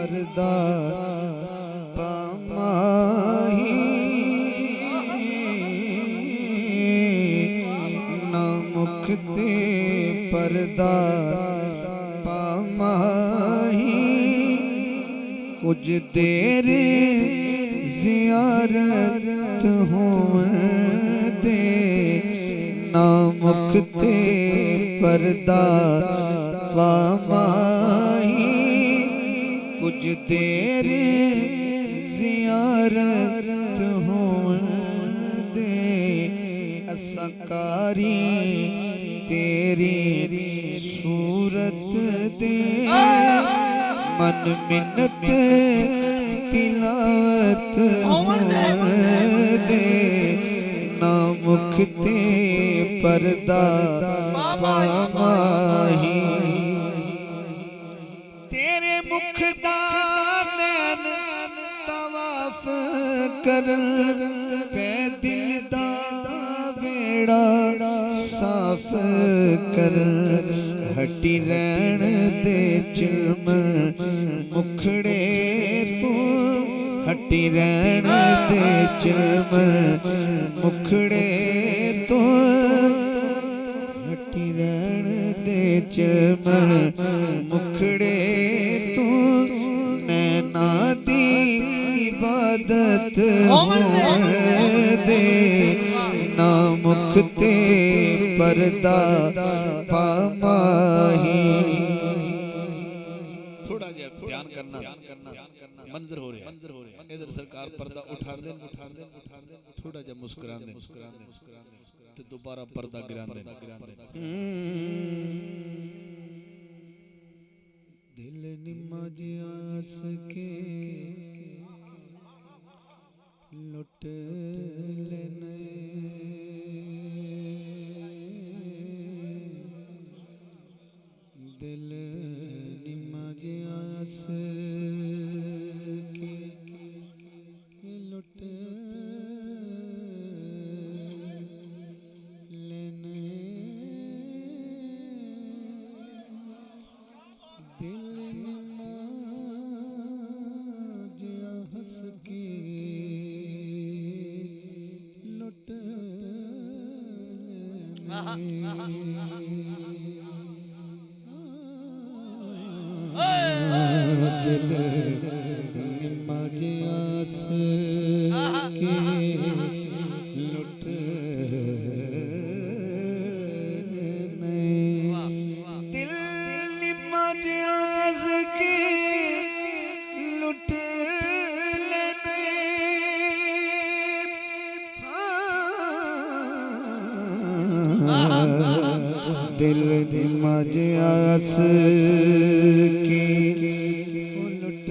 पर्दा पामाही ना मुख ते पर्दा पामाही कुछ देर ज़ियारत होवन दे ना मुख ते पर्दा पामाही कुछ देर ज़ियारत होवन दे असकारी तेरी सूरत दे मन मिन्नत तिलावत होवन दे ना मुख ते पर्दा पामाही तेरे मुख दा नैन तवाफ करन पे दिल दा वेड़ा साफ करन हटी रहन दे चिल्म मुखड़े तू हटी रहन दे चिल्म मुखड़े तू हटी रहन दे चिल्म मुखड़े तू नैना दी इबादत होवन दे ना मुख ते पर्दा पामाही थोड़ा जा ध्यान करना मंजर हो रहा है इधर सरकार पर्दा उठा दे थोड़ा जा मुस्कुरा दे तो दोबारा पर्दा गिरा दे दिल निम्मा जियास के लुट लेने दिल निम्मा जियास के लुट लेने दिल निम्मा जियास के लुट दिल निम्मा जियास के लुट दिल निम्मा जियास के लुट दिल निम्मा जियास की लुट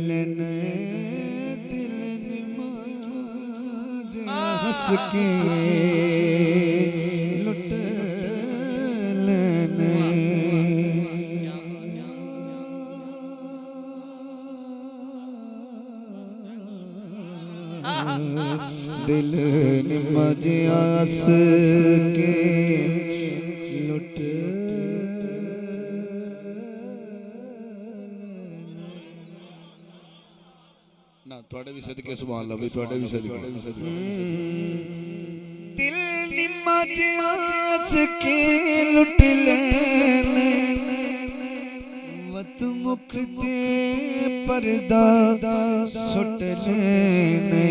लेने दिल निम्मा जियास की लुट लेने दिल निम्मा जियास के लुट ना थोड़े भी सदके सुभान अल्लाह भी थोड़े भी सदके दिल निम्मा जियास के लुट लेने वत मुख ते पर्दा सुट लेने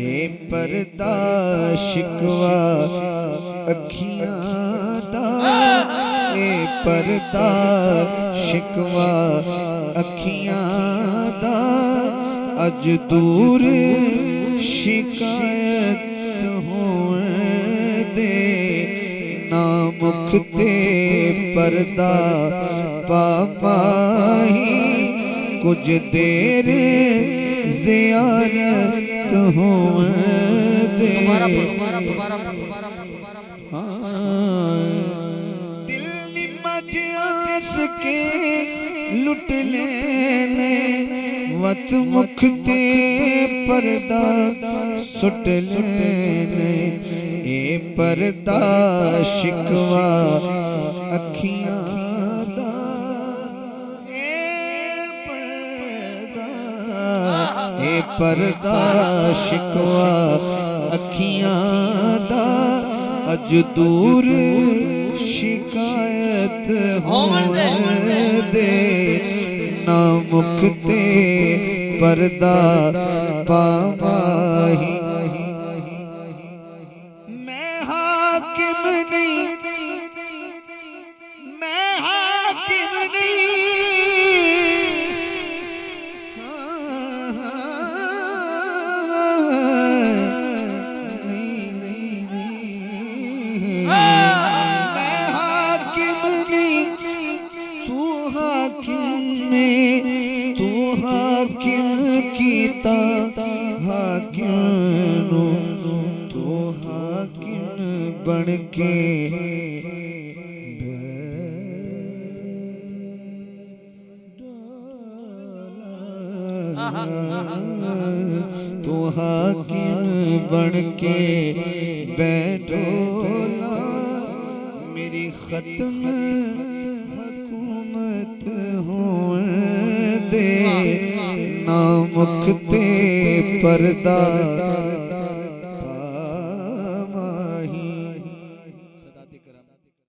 ए पर्दा शिकवा अखियां दा ए पर्दा शिकवा अखियां दा अज दूर शिकायत होवन दे ना मुख ते पर्दा पामाही कुछ देर ज़ियारत होवन दे दिल निम्मा जियास के लुट लेने वत मुख ते पर्दा सुट लेने ए पर्दा शिकवा अखियां दा परदा शिकवा अखियां दा अज दूर शिकायत होण दे ना मुखते परदा पावाही मैं हाकिम नहीं मैं हाकिम नहीं बन के तो हाकिम बन के बैठोला मेरी खत्म हुकूमत होण दे ना मुखते पर्दा